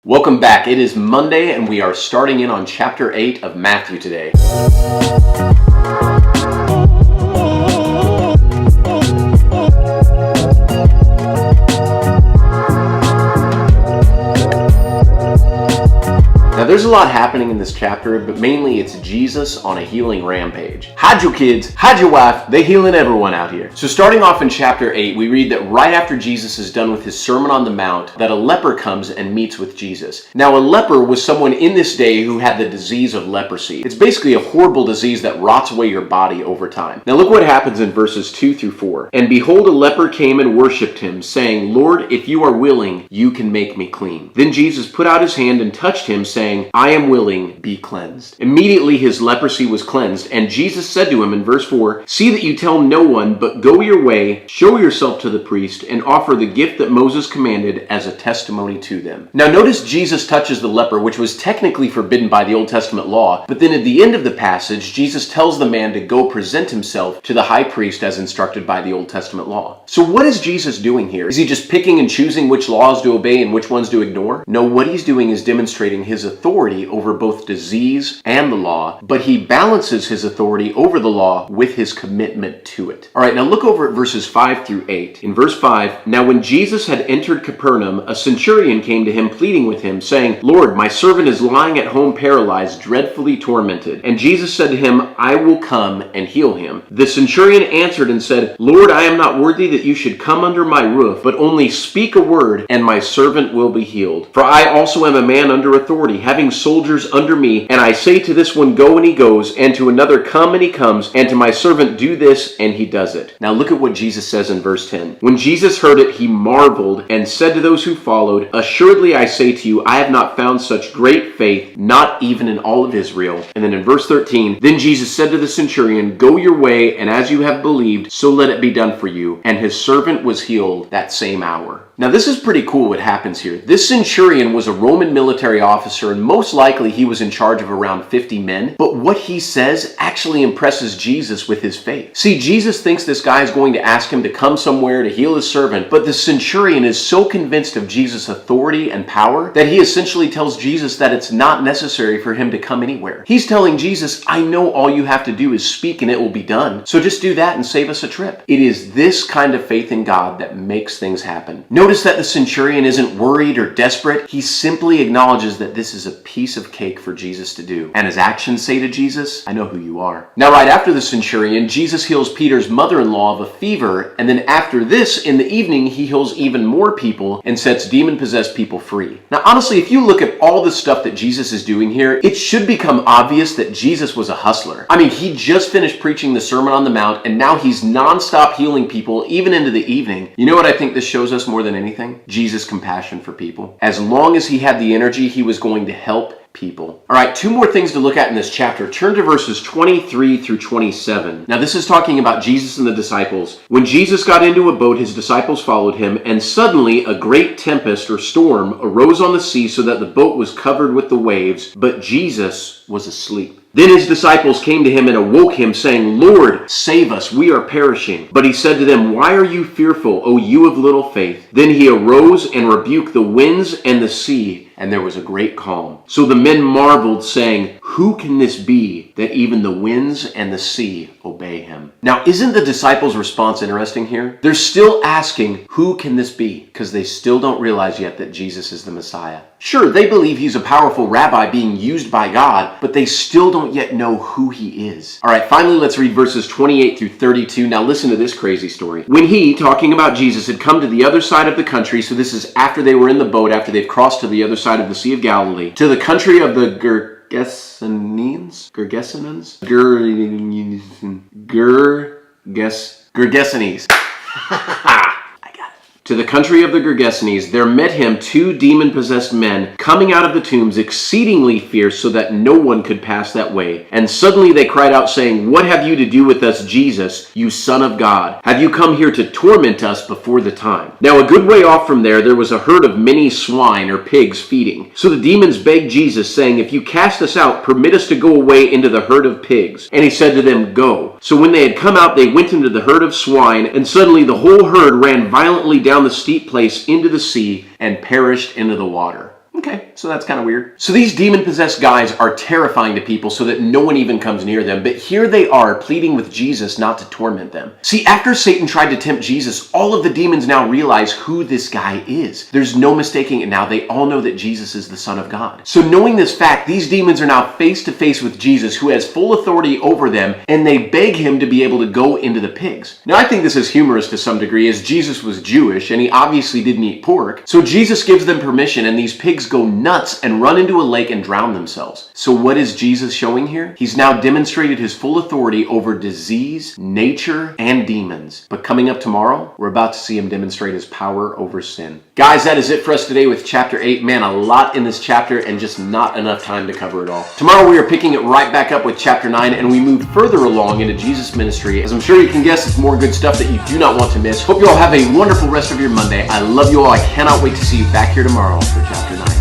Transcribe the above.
Welcome back. It is Monday and we are starting in on chapter 8 of Matthew today. Now there's a lot happening in this chapter, but mainly it's Jesus on a healing rampage. Hide your kids, hide your wife, they healing everyone out here. So starting off in chapter 8, we read that right after Jesus is done with his Sermon on the Mount, that a leper comes and meets with Jesus. Now a leper was someone in this day who had the disease of leprosy. It's basically a horrible disease that rots away your body over time. Now look what happens in verses 2 through 4. And behold, a leper came and worshipped him, saying, Lord, if you are willing, you can make me clean. Then Jesus put out his hand and touched him, saying, I am willing, be cleansed. Immediately his leprosy was cleansed, and Jesus said to him in verse 4, See that you tell no one, but go your way, show yourself to the priest, and offer the gift that Moses commanded as a testimony to them. Now notice Jesus touches the leper, which was technically forbidden by the Old Testament law, but then at the end of the passage, Jesus tells the man to go present himself to the high priest as instructed by the Old Testament law. So what is Jesus doing here? Is he just picking and choosing which laws to obey and which ones to ignore? No, what he's doing is demonstrating his authority over both disease and the law, but he balances his authority over the law with his commitment to it. All right, now look over at verses 5 through 8. In verse 5, Now when Jesus had entered Capernaum, a centurion came to him pleading with him, saying, Lord, my servant is lying at home paralyzed, dreadfully tormented. And Jesus said to him, I will come and heal him. The centurion answered and said, Lord, I am not worthy that you should come under my roof, but only speak a word, and my servant will be healed. For I also am a man under authority, having soldiers under me, and I say to this one, go, and he goes, and to another, come, and he comes, and to my servant, do this, and he does it. Now look at what Jesus says in verse 10. When Jesus heard it, he marveled, and said to those who followed, Assuredly I say to you, I have not found such great faith, not even in all of Israel. And then in verse 13, Then Jesus said to the centurion, Go your way, and as you have believed, so let it be done for you. And his servant was healed that same hour. Now this is pretty cool what happens here. This centurion was a Roman military officer, and most likely he was in charge of around 50 men. But what he says actually impresses Jesus with his faith. See, Jesus thinks this guy is going to ask him to come somewhere to heal his servant, but the centurion is so convinced of Jesus' authority and power that he essentially tells Jesus that it's not necessary for him to come anywhere. He's telling Jesus, I know all you have to do is speak and it will be done. So just do that and save us a trip. It is this kind of faith in God that makes things happen. Notice that the centurion isn't worried or desperate. He simply acknowledges that this is a piece of cake for Jesus to do. And his actions say to Jesus, I know who you are. Now, right after the centurion, Jesus heals Peter's mother-in-law of a fever. And then after this, in the evening, he heals even more people and sets demon-possessed people free. Now, honestly, if you look at all the stuff that Jesus is doing here, it should become obvious that Jesus was a hustler. I mean, he just finished preaching the Sermon on the Mount, and now he's nonstop healing people, even into the evening. You know what I think this shows us more than anything? Jesus' compassion for people. As long as he had the energy, he was going to help people. All right, two more things to look at in this chapter. Turn to verses 23 through 27. Now this is talking about Jesus and the disciples. When Jesus got into a boat, his disciples followed him, and suddenly a great tempest or storm arose on the sea so that the boat was covered with the waves, but Jesus was asleep. Then his disciples came to him and awoke him, saying, Lord, save us, we are perishing. But he said to them, Why are you fearful, O you of little faith? Then he arose and rebuked the winds and the sea, and there was a great calm. So the men marveled, saying, Who can this be, that even the winds and the sea obey him? Now, isn't the disciples' response interesting here? They're still asking, who can this be? Because they still don't realize yet that Jesus is the Messiah. Sure, they believe he's a powerful rabbi being used by God, but they still don't yet know who he is. All right, finally, let's read verses 28 through 32. Now listen to this crazy story. When he, talking about Jesus, had come to the other side of the country, so this is after they were in the boat, after they've crossed to the other side of the Sea of Galilee, to the country of the Gergesenes? To the country of the Gergesenes, there met him 2 demon-possessed men coming out of the tombs, exceedingly fierce, so that no one could pass that way. And suddenly they cried out, saying, What have you to do with us, Jesus, you Son of God? Have you come here to torment us before the time? Now a good way off from there was a herd of many swine or pigs feeding. So the demons begged Jesus, saying, If you cast us out, permit us to go away into the herd of pigs. And he said to them, Go. So when they had come out, they went into the herd of swine, and suddenly the whole herd ran violently down the steep place into the sea and perished into the water. Okay, so that's kind of weird. So these demon-possessed guys are terrifying to people so that no one even comes near them, but here they are pleading with Jesus not to torment them. See, after Satan tried to tempt Jesus, all of the demons now realize who this guy is. There's no mistaking it now. They all know that Jesus is the Son of God. So knowing this fact, these demons are now face to face with Jesus, who has full authority over them, and they beg him to be able to go into the pigs. Now, I think this is humorous to some degree, as Jesus was Jewish, and he obviously didn't eat pork. So Jesus gives them permission, and these pigs go nuts and run into a lake and drown themselves. So what is Jesus showing here? He's now demonstrated his full authority over disease, nature, and demons. But coming up tomorrow, we're about to see him demonstrate his power over sin. Guys, that is it for us today with chapter 8. Man, a lot in this chapter and just not enough time to cover it all. Tomorrow we are picking it right back up with chapter 9, and we move further along into Jesus' ministry. As I'm sure you can guess, it's more good stuff that you do not want to miss. Hope you all have a wonderful rest of your Monday. I love you all. I cannot wait to see you back here tomorrow for chapter 9.